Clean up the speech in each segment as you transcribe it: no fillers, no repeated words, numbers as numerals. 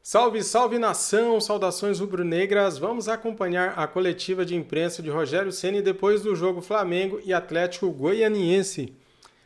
Salve, salve nação! Saudações rubro-negras! Vamos acompanhar a coletiva de imprensa de Rogério Ceni depois do jogo Flamengo e Atlético Goianiense.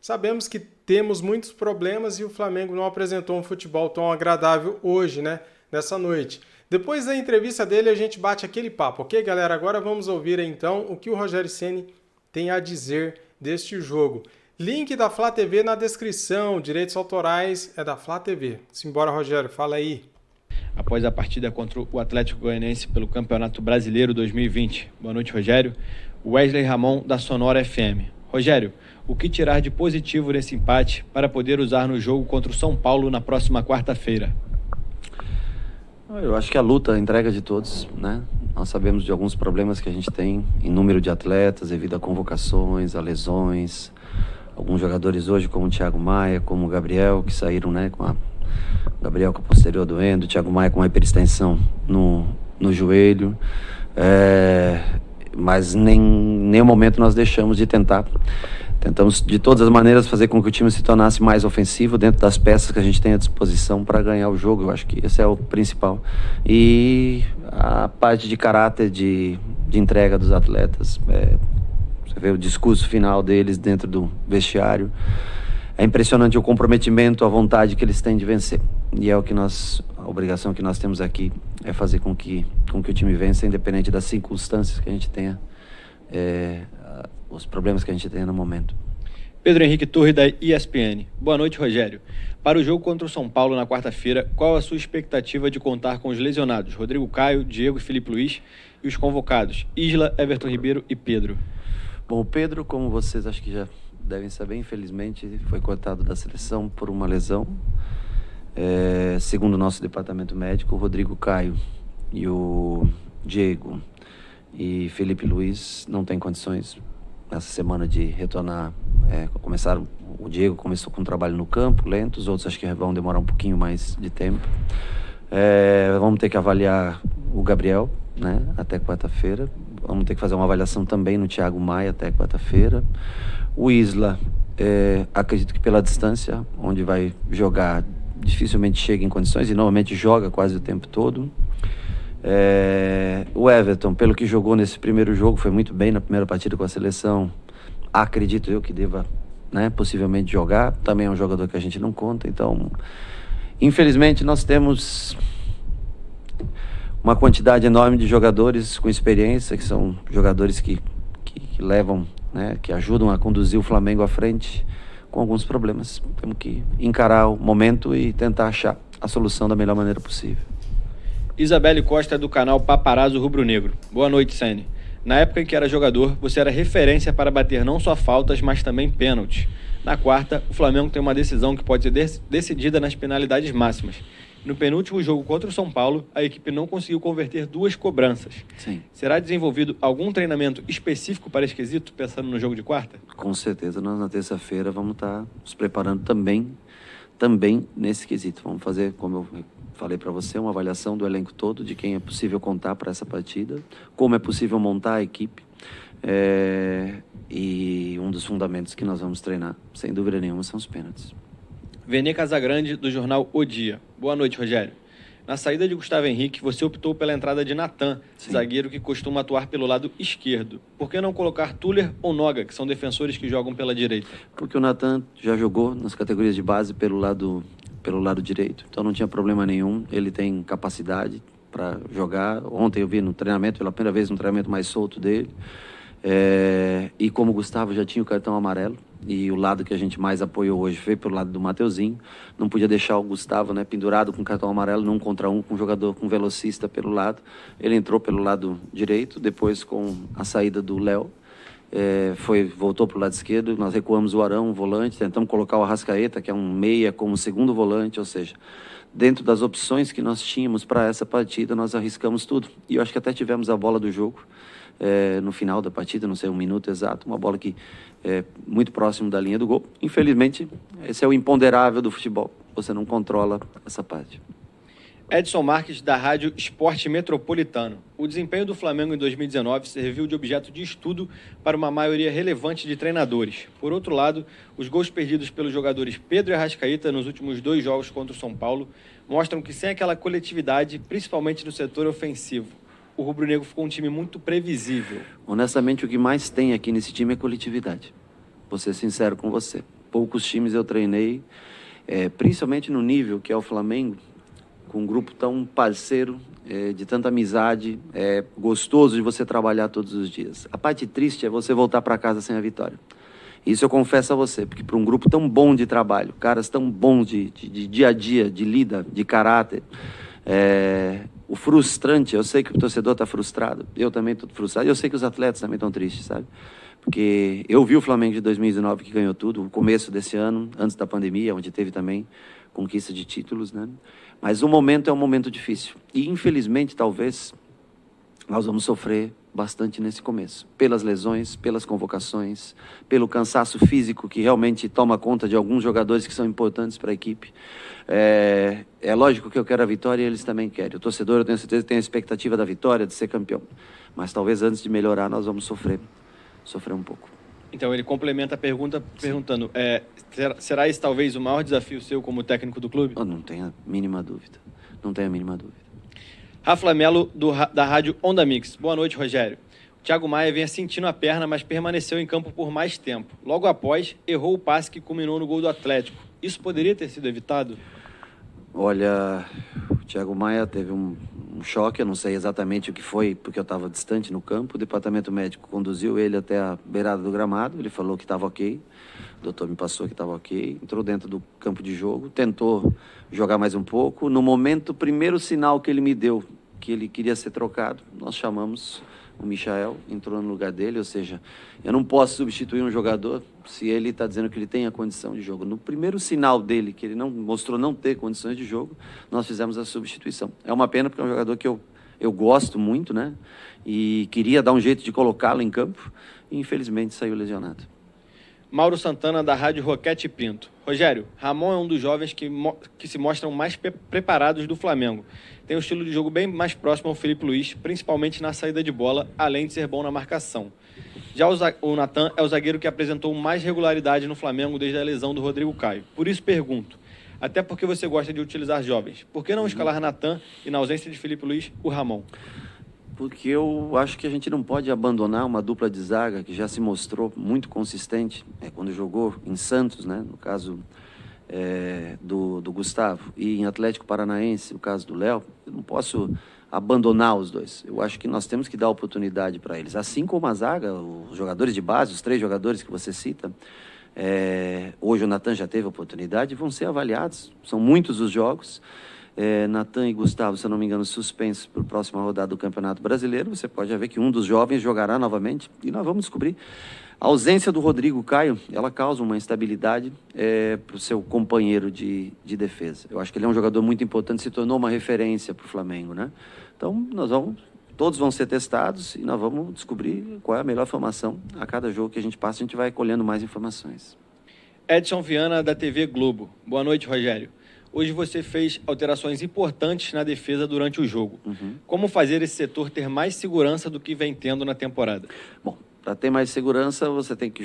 Sabemos que temos muitos problemas e o Flamengo não apresentou um futebol tão agradável hoje, nessa noite. Depois da entrevista dele a gente bate aquele papo, ok, galera? Agora vamos ouvir então o que o Rogério Ceni tem a dizer deste jogo. Link da Flá TV na descrição, direitos autorais é da Flá TV. Simbora, Rogério, fala aí. Após a partida contra o Atlético Goianiense pelo Campeonato Brasileiro 2020. Boa noite, Rogério. Wesley Ramon, da Sonora FM. Rogério, o que tirar de positivo nesse empate para poder usar no jogo contra o São Paulo na próxima quarta-feira? Eu acho que a luta, a entrega de todos, né? Nós sabemos de alguns problemas que a gente tem em número de atletas, devido a convocações, a lesões. Alguns jogadores hoje, como o Thiago Maia, como o Gabriel, que saíram, né, com a Gabriel com a posterior doendo, o Thiago Maia com uma hiperextensão no joelho. Mas nenhum momento nós deixamos de tentar. Tentamos de todas as maneiras fazer com que o time se tornasse mais ofensivo dentro das peças que a gente tem à disposição para ganhar o jogo. Eu acho que esse é o principal. E a parte de caráter de entrega dos atletas. Você vê o discurso final deles dentro do vestiário. É impressionante o comprometimento, a vontade que eles têm de vencer. E é o que a obrigação que nós temos aqui é fazer com que o time vença, independente das circunstâncias que a gente tenha, os problemas que a gente tenha no momento. Pedro Henrique Torre, da ESPN. Boa noite, Rogério. Para o jogo contra o São Paulo na quarta-feira, qual a sua expectativa de contar com os lesionados? Rodrigo Caio, Diego e Felipe Luiz, e os convocados Isla, Everton Ribeiro e Pedro. Bom, o Pedro, como vocês acho que já devem saber, infelizmente foi cortado da seleção por uma lesão. Segundo o nosso departamento médico, o Rodrigo Caio e o Diego e Felipe Luiz não têm condições nessa semana de retornar. O Diego começou com um trabalho no campo, lento, os outros acho que vão demorar um pouquinho mais de tempo. Vamos ter que avaliar o Gabriel, né, até quarta-feira. Vamos ter que fazer uma avaliação também no Thiago Maia até quarta-feira. O Isla, acredito que pela distância, onde vai jogar, dificilmente chega em condições e normalmente joga quase o tempo todo. O Everton, pelo que jogou nesse primeiro jogo, foi muito bem na primeira partida com a seleção. Acredito eu que deva, né, possivelmente jogar. Também é um jogador que a gente não conta. Então, infelizmente, nós temos uma quantidade enorme de jogadores com experiência, que são jogadores que levam, né, que ajudam a conduzir o Flamengo à frente, com alguns problemas. Temos que encarar o momento e tentar achar a solução da melhor maneira possível. Isabelle Costa, do canal Paparazzo Rubro Negro. Boa noite, Ceni. Na época em que era jogador, você era referência para bater não só faltas, mas também pênaltis. Na quarta, o Flamengo tem uma decisão que pode ser decidida nas penalidades máximas. No penúltimo jogo contra o São Paulo, a equipe não conseguiu converter 2 cobranças. Sim. Será desenvolvido algum treinamento específico para esse quesito, pensando no jogo de quarta? Com certeza, nós na terça-feira vamos estar nos preparando também nesse quesito. Vamos fazer, como eu falei para você, uma avaliação do elenco todo, de quem é possível contar para essa partida, como é possível montar a equipe. E um dos fundamentos que nós vamos treinar, sem dúvida nenhuma, são os pênaltis. Vene Casagrande, do jornal O Dia. Boa noite, Rogério. Na saída de Gustavo Henrique, você optou pela entrada de Natan, zagueiro que costuma atuar pelo lado esquerdo. Por que não colocar Tuller ou Noga, que são defensores que jogam pela direita? Porque o Natan já jogou nas categorias de base pelo lado direito, então não tinha problema nenhum. Ele tem capacidade para jogar. Ontem eu vi no treinamento, pela primeira vez, no treinamento mais solto dele. E como o Gustavo já tinha o cartão amarelo, e o lado que a gente mais apoiou hoje foi pelo lado do Mateuzinho, não podia deixar o Gustavo, né, pendurado com cartão amarelo, num contra um, com um jogador, com um velocista pelo lado. Ele entrou pelo lado direito, depois com a saída do Léo, voltou para o lado esquerdo. Nós recuamos o Arão, um volante, tentamos colocar o Arrascaeta, que é um meia, como segundo volante, ou seja, dentro das opções que nós tínhamos para essa partida, nós arriscamos tudo. E eu acho que até tivemos a bola do jogo no final da partida, não sei, 1 minuto exato, uma bola que muito próximo da linha do gol. Infelizmente, esse é o imponderável do futebol, você não controla essa parte. Edson Marques, da Rádio Esporte Metropolitano. O desempenho do Flamengo em 2019 serviu de objeto de estudo para uma maioria relevante de treinadores. Por outro lado, os gols perdidos pelos jogadores Pedro e Arrascaeta nos últimos 2 jogos contra o São Paulo mostram que sem aquela coletividade, principalmente no setor ofensivo, o rubro-negro ficou um time muito previsível. Honestamente, o que mais tem aqui nesse time é coletividade. Vou ser sincero com você. Poucos times eu treinei, principalmente no nível que é o Flamengo, com um grupo tão parceiro, de tanta amizade, gostoso de você trabalhar todos os dias. A parte triste é você voltar para casa sem a vitória. Isso eu confesso a você, porque para um grupo tão bom de trabalho, caras tão bons de dia a dia, de lida, de caráter, o frustrante, eu sei que o torcedor está frustrado, eu também estou frustrado, e eu sei que os atletas também estão tristes, sabe? Porque eu vi o Flamengo de 2019 que ganhou tudo, o começo desse ano, antes da pandemia, onde teve também conquista de títulos, né? Mas o momento é um momento difícil. E, infelizmente, talvez, nós vamos sofrer bastante nesse começo. Pelas lesões, pelas convocações, pelo cansaço físico que realmente toma conta de alguns jogadores que são importantes para a equipe. É lógico que eu quero a vitória e eles também querem. O torcedor, eu tenho certeza, tem a expectativa da vitória, de ser campeão. Mas talvez antes de melhorar, nós vamos sofrer um pouco. Então, ele complementa a pergunta perguntando, será esse talvez o maior desafio seu como técnico do clube? Eu não tenho a mínima dúvida. Não tenho a mínima dúvida. Rafa Melo, da Rádio Onda Mix. Boa noite, Rogério. O Thiago Maia vinha sentindo a perna, mas permaneceu em campo por mais tempo. Logo após, errou o passe que culminou no gol do Atlético. Isso poderia ter sido evitado? Olha, o Thiago Maia teve um choque, eu não sei exatamente o que foi, porque eu estava distante no campo. O departamento médico conduziu ele até a beirada do gramado, ele falou que estava ok, o doutor me passou que estava ok, entrou dentro do campo de jogo, tentou jogar mais um pouco. No momento, o primeiro sinal que ele me deu, que ele queria ser trocado, nós chamamos o Michael, entrou no lugar dele, ou seja, eu não posso substituir um jogador se ele está dizendo que ele tem a condição de jogo. No primeiro sinal dele, que ele não mostrou não ter condições de jogo, nós fizemos a substituição. É uma pena porque é um jogador que eu gosto muito, né? E queria dar um jeito de colocá-lo em campo e infelizmente saiu lesionado. Mauro Santana, da Rádio Roquete Pinto. Rogério, Ramon é um dos jovens que se mostram mais preparados do Flamengo. Tem um estilo de jogo bem mais próximo ao Felipe Luiz, principalmente na saída de bola, além de ser bom na marcação. Já o Natan é o zagueiro que apresentou mais regularidade no Flamengo desde a lesão do Rodrigo Caio. Por isso pergunto, até porque você gosta de utilizar jovens, por que não escalar Natan e, na ausência de Felipe Luiz, o Ramon? Porque eu acho que a gente não pode abandonar uma dupla de zaga que já se mostrou muito consistente quando jogou em Santos, né? No caso do Gustavo, e em Atlético Paranaense, o caso do Léo. Eu não posso abandonar os dois. Eu acho que nós temos que dar oportunidade para eles. Assim como a zaga, os jogadores de base, os 3 jogadores que você cita, hoje o Natan já teve oportunidade, vão ser avaliados. São muitos os jogos. Natan e Gustavo, se eu não me engano, suspensos para a próxima rodada do Campeonato Brasileiro. Você pode ver que um dos jovens jogará novamente e nós vamos descobrir. A ausência do Rodrigo Caio, ela causa uma instabilidade para o seu companheiro de defesa. Eu acho que ele é um jogador muito importante, se tornou uma referência para o Flamengo, né? Então, todos vão ser testados e nós vamos descobrir qual é a melhor formação. A cada jogo que a gente passa, a gente vai colhendo mais informações. Edson Viana, da TV Globo. Boa noite, Rogério. Hoje você fez alterações importantes na defesa durante o jogo. Como fazer esse setor ter mais segurança do que vem tendo na temporada? Bom, para ter mais segurança, você tem que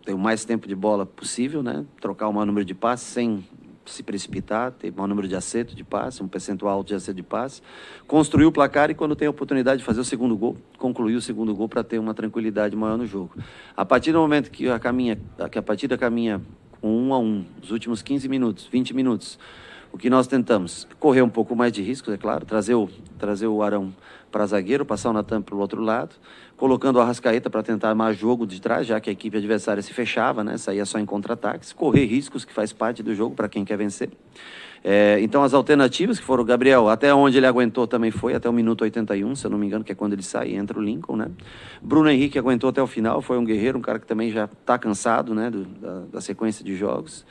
ter o mais tempo de bola possível, né? Trocar o maior número de passes sem se precipitar, ter o maior número de acerto de passe, um percentual alto de acerto de passe, construir o placar e, quando tem a oportunidade de fazer o segundo gol, concluir o segundo gol para ter uma tranquilidade maior no jogo. A partir do momento que a partida caminha com 1-1, os últimos 15 minutos, 20 minutos, o que nós tentamos? Correr um pouco mais de riscos, é claro, trazer o Arão para zagueiro, passar o Natan para o outro lado, colocando o Arrascaeta para tentar mais jogo de trás, já que a equipe adversária se fechava, né? Saía só em contra-ataques, correr riscos, que faz parte do jogo para quem quer vencer. Então, as alternativas que foram o Gabriel, até onde ele aguentou também foi, até o minuto 81, se eu não me engano, que é quando ele sai e entra o Lincoln, né? Bruno Henrique aguentou até o final, foi um guerreiro, um cara que também já está cansado, né? Da sequência de jogos.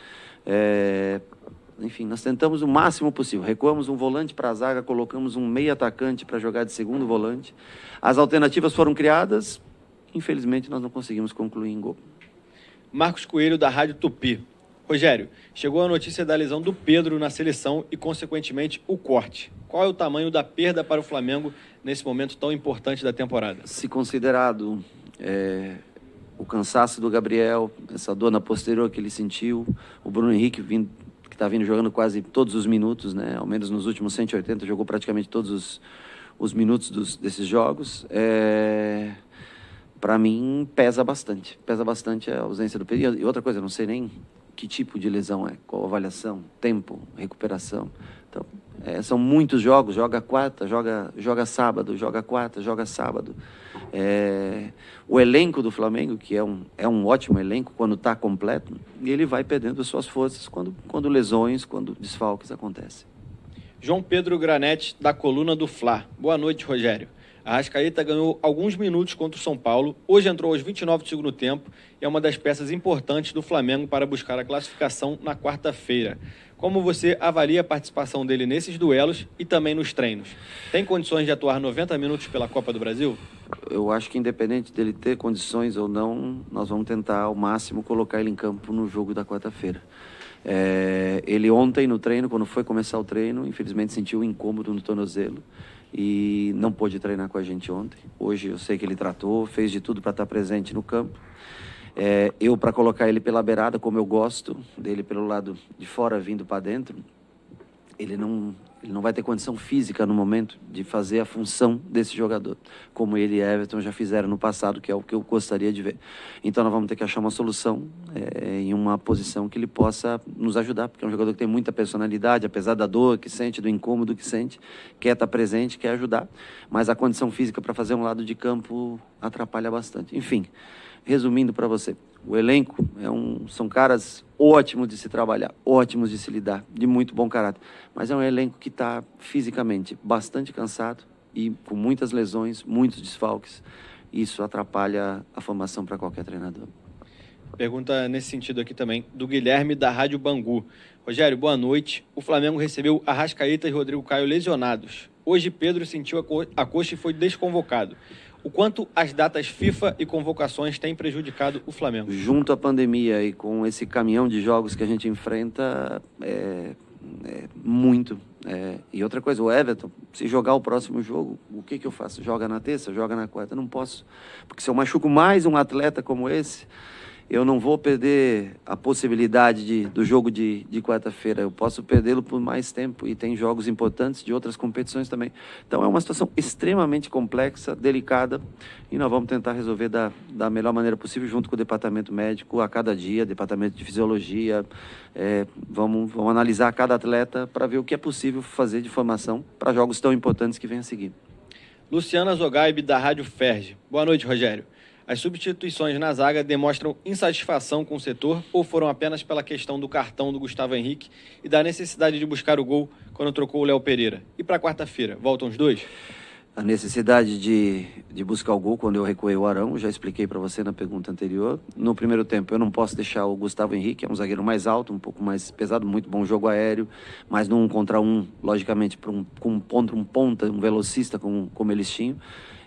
Enfim, nós tentamos o máximo possível. Recuamos um volante para a zaga, colocamos um meio atacante para jogar de segundo volante. As alternativas foram criadas, infelizmente nós não conseguimos concluir em gol. Marcos Coelho, da Rádio Tupi. Rogério, chegou a notícia da lesão do Pedro na seleção e, consequentemente, o corte. Qual é o tamanho da perda para o Flamengo nesse momento tão importante da temporada? Se considerado o cansaço do Gabriel, essa dor na posterior que ele sentiu, o Bruno Henrique que está vindo jogando quase todos os minutos, né? Ao menos nos últimos 180, jogou praticamente todos os minutos desses jogos. Para mim, pesa bastante a ausência do Pedro. E outra coisa, eu não sei nem que tipo de lesão é, qual avaliação, tempo, recuperação. Então, são muitos jogos, joga quarta, joga sábado, joga quarta, joga sábado. O elenco do Flamengo, que é um ótimo elenco quando está completo, e ele vai perdendo suas forças quando lesões, quando desfalques acontecem. João Pedro Granete, da coluna do Fla. Boa noite, Rogério. A Arrascaeta ganhou alguns minutos contra o São Paulo, hoje entrou aos 29 do segundo tempo e é uma das peças importantes do Flamengo para buscar a classificação na quarta-feira. Como você avalia a participação dele nesses duelos e também nos treinos? Tem condições de atuar 90 minutos pela Copa do Brasil? Eu acho que independente dele ter condições ou não, nós vamos tentar ao máximo colocar ele em campo no jogo da quarta-feira. Ele ontem no treino, quando foi começar o treino, infelizmente sentiu um incômodo no tornozelo e não pôde treinar com a gente ontem. Hoje eu sei que ele tratou, fez de tudo para estar presente no campo. Eu, para colocar ele pela beirada, como eu gosto dele pelo lado de fora vindo para dentro, ele não vai ter condição física no momento de fazer a função desse jogador, como ele e Everton já fizeram no passado, que é o que eu gostaria de ver. Então nós vamos ter que achar uma solução em uma posição que ele possa nos ajudar, porque é um jogador que tem muita personalidade, apesar da dor que sente, do incômodo que sente, quer estar presente, quer ajudar, mas a condição física para fazer um lado de campo atrapalha bastante. Enfim, resumindo para você, o elenco são caras ótimos de se trabalhar, ótimos de se lidar, de muito bom caráter. Mas é um elenco que está fisicamente bastante cansado e com muitas lesões, muitos desfalques. Isso atrapalha a formação para qualquer treinador. Pergunta nesse sentido aqui também, do Guilherme, da Rádio Bangu. Rogério, boa noite. O Flamengo recebeu Arrascaeta e Rodrigo Caio lesionados. Hoje Pedro sentiu a coxa e foi desconvocado. O quanto as datas FIFA e convocações têm prejudicado o Flamengo? Junto à pandemia e com esse caminhão de jogos que a gente enfrenta, muito. E outra coisa, o Everton, se jogar o próximo jogo, o que eu faço? Joga na terça, joga na quarta? Não posso. Porque se eu machuco mais um atleta como esse, eu não vou perder a possibilidade do jogo de quarta-feira. Eu posso perdê-lo por mais tempo e tem jogos importantes de outras competições também. Então é uma situação extremamente complexa, delicada, e nós vamos tentar resolver da melhor maneira possível junto com o departamento médico a cada dia, departamento de fisiologia. Vamos analisar cada atleta para ver o que é possível fazer de formação para jogos tão importantes que vêm a seguir. Luciana Zogaib, da Rádio Ferge. Boa noite, Rogério. As substituições na zaga demonstram insatisfação com o setor ou foram apenas pela questão do cartão do Gustavo Henrique e da necessidade de buscar o gol quando trocou o Léo Pereira? E para quarta-feira, voltam os dois? A necessidade de buscar o gol quando eu recuei o Arão, já expliquei para você na pergunta anterior. No primeiro tempo eu não posso deixar o Gustavo Henrique, é um zagueiro mais alto, um pouco mais pesado, muito bom jogo aéreo, mas no 1 contra 1, logicamente, com um ponta, um velocista como eles tinham,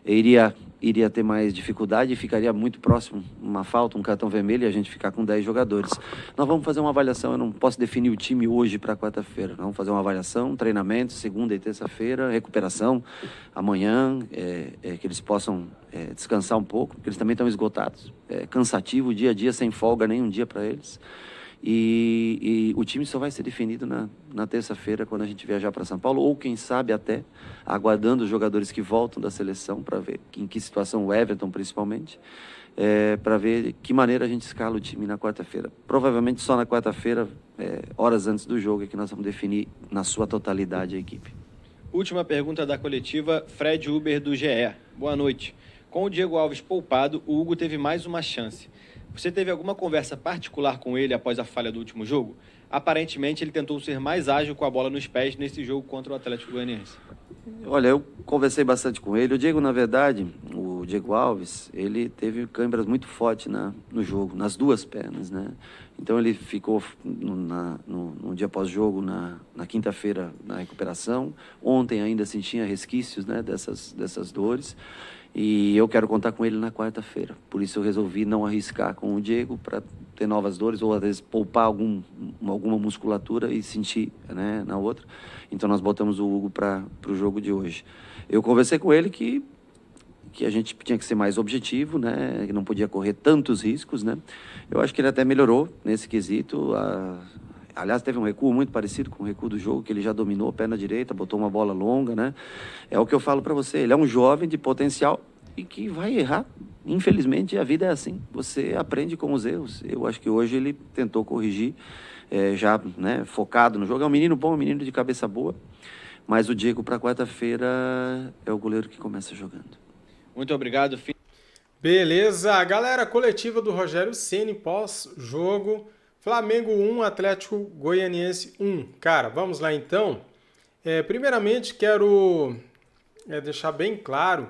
iria ter mais dificuldade e ficaria muito próximo, uma falta, um cartão vermelho e a gente ficar com 10 jogadores. Nós vamos fazer uma avaliação, eu não posso definir o time hoje para quarta-feira. Nós vamos fazer uma avaliação, treinamento, segunda e terça-feira, recuperação, amanhã, que eles possam descansar um pouco, porque eles também estão esgotados. É cansativo, dia a dia, sem folga, nem um dia para eles. E o time só vai ser definido na terça-feira, quando a gente viajar para São Paulo, ou quem sabe até aguardando os jogadores que voltam da seleção para ver em que situação, o Everton principalmente, para ver que maneira a gente escala o time na quarta-feira. Provavelmente só na quarta-feira, horas antes do jogo, é que nós vamos definir na sua totalidade a equipe. Última pergunta da coletiva, Fred Uber, do GE. Boa noite. Com o Diego Alves poupado, o Hugo teve mais uma chance. Você teve alguma conversa particular com ele após a falha do último jogo? Aparentemente, ele tentou ser mais ágil com a bola nos pés nesse jogo contra o Atlético Goianiense. Olha, eu conversei bastante com ele. O Diego, na verdade, o Diego Alves, ele teve câimbras muito fortes no jogo, nas duas pernas, né? Então ele ficou no dia pós-jogo, na quinta-feira, na recuperação. Ontem ainda sentia resquícios, né, dessas dores. E eu quero contar com ele na quarta-feira. Por isso eu resolvi não arriscar com o Diego para ter novas dores ou às vezes poupar alguma musculatura e sentir, né, na outra. Então nós botamos o Hugo para o jogo de hoje. Eu conversei com ele que a gente tinha que ser mais objetivo, né, que não podia correr tantos riscos, né. Eu acho que ele até melhorou nesse quesito. Aliás, teve um recuo muito parecido com o recuo do jogo, que ele já dominou a perna direita, botou uma bola longa, né. É o que eu falo para você, ele é um jovem de potencial e que vai errar. Infelizmente, a vida é assim. Você aprende com os erros. Eu acho que hoje ele tentou corrigir, já, né, focado no jogo. É um menino bom, um menino de cabeça boa. Mas o Diego, para quarta-feira, é o goleiro que começa jogando. Muito obrigado. Beleza. Galera, coletiva do Rogério Ceni pós-jogo. Flamengo 1, Atlético Goianiense 1. Cara, vamos lá então. Primeiramente, quero deixar bem claro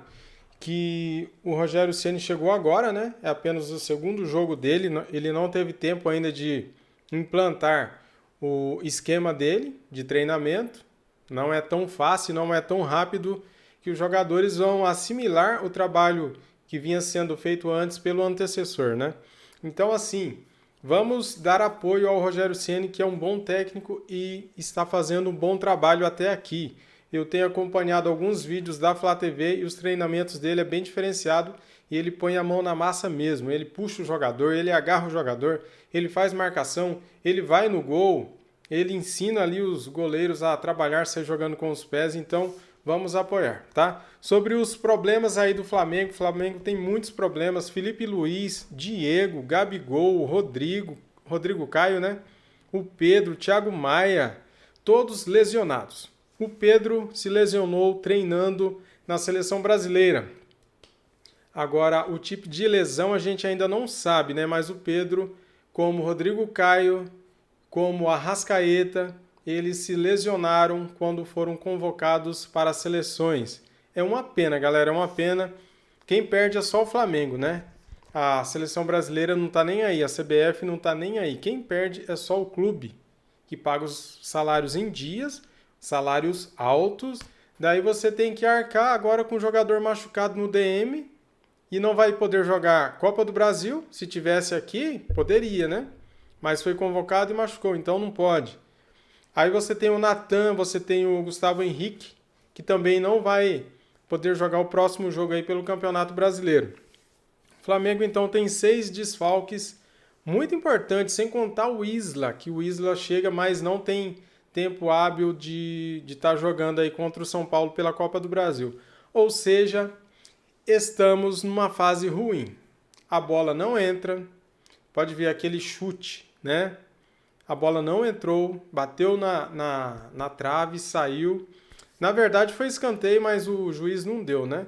que o Rogério Ceni chegou agora, né? É apenas o segundo jogo dele, ele não teve tempo ainda de implantar o esquema dele de treinamento. Não é tão fácil, não é tão rápido que os jogadores vão assimilar o trabalho que vinha sendo feito antes pelo antecessor, né? Então, assim, vamos dar apoio ao Rogério Ceni, que é um bom técnico e está fazendo um bom trabalho até aqui. Eu tenho acompanhado alguns vídeos da Flá TV e os treinamentos dele é bem diferenciado e ele põe a mão na massa mesmo. Ele puxa o jogador, ele agarra o jogador, ele faz marcação, ele vai no gol, ele ensina ali os goleiros a trabalhar, sair jogando com os pés, então vamos apoiar, tá? Sobre os problemas aí do Flamengo, o Flamengo tem muitos problemas. Felipe Luiz, Diego, Gabigol, Rodrigo Caio, né? O Pedro, Thiago Maia, todos lesionados. O Pedro se lesionou treinando na seleção brasileira. Agora, o tipo de lesão a gente ainda não sabe, né? Mas o Pedro, como o Rodrigo Caio, como a Arrascaeta, eles se lesionaram quando foram convocados para as seleções. É uma pena, galera, é uma pena. Quem perde é só o Flamengo, né? A seleção brasileira não tá nem aí, a CBF não tá nem aí. Quem perde é só o clube, que paga os salários em dias, salários altos. Daí você tem que arcar agora com o jogador machucado no DM e não vai poder jogar Copa do Brasil. Se tivesse aqui, poderia, né? Mas foi convocado e machucou, então não pode. Aí você tem o Natan, você tem o Gustavo Henrique, que também não vai poder jogar o próximo jogo aí pelo Campeonato Brasileiro. O Flamengo, então, tem 6 desfalques muito importantes, sem contar o Isla, que o Isla chega, mas não tem tempo hábil de estar jogando aí contra o São Paulo pela Copa do Brasil. Ou seja, estamos numa fase ruim. A bola não entra, pode ver aquele chute, né? A bola não entrou, bateu na trave, saiu. Na verdade foi escanteio, mas o juiz não deu, né?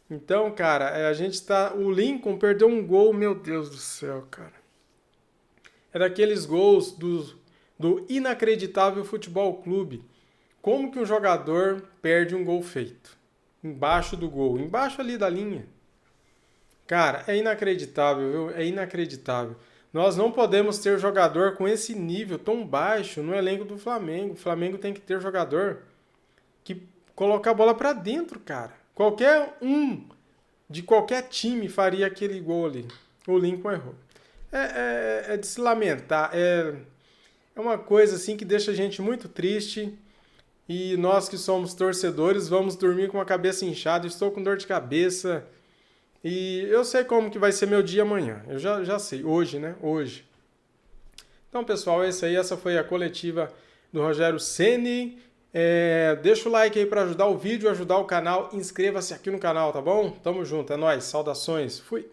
Então, cara, a gente tá... O Lincoln perdeu um gol, meu Deus do céu, cara. É daqueles gols do inacreditável Futebol Clube. Como que um jogador perde um gol feito? Embaixo do gol, embaixo ali da linha. Cara, é inacreditável, viu? É inacreditável. Nós não podemos ter jogador com esse nível tão baixo no elenco do Flamengo. O Flamengo tem que ter jogador que coloca a bola pra dentro, cara. Qualquer um de qualquer time faria aquele gol ali. O Lincoln errou. É de se lamentar. É uma coisa assim que deixa a gente muito triste. E nós que somos torcedores vamos dormir com a cabeça inchada. Estou com dor de cabeça. E eu sei como que vai ser meu dia amanhã. Eu já sei. Hoje, né? Hoje. Então, pessoal, essa foi a coletiva do Rogério Ceni. Deixa o like aí para ajudar o vídeo, ajudar o canal. Inscreva-se aqui no canal, tá bom? Tamo junto. É nóis. Saudações. Fui.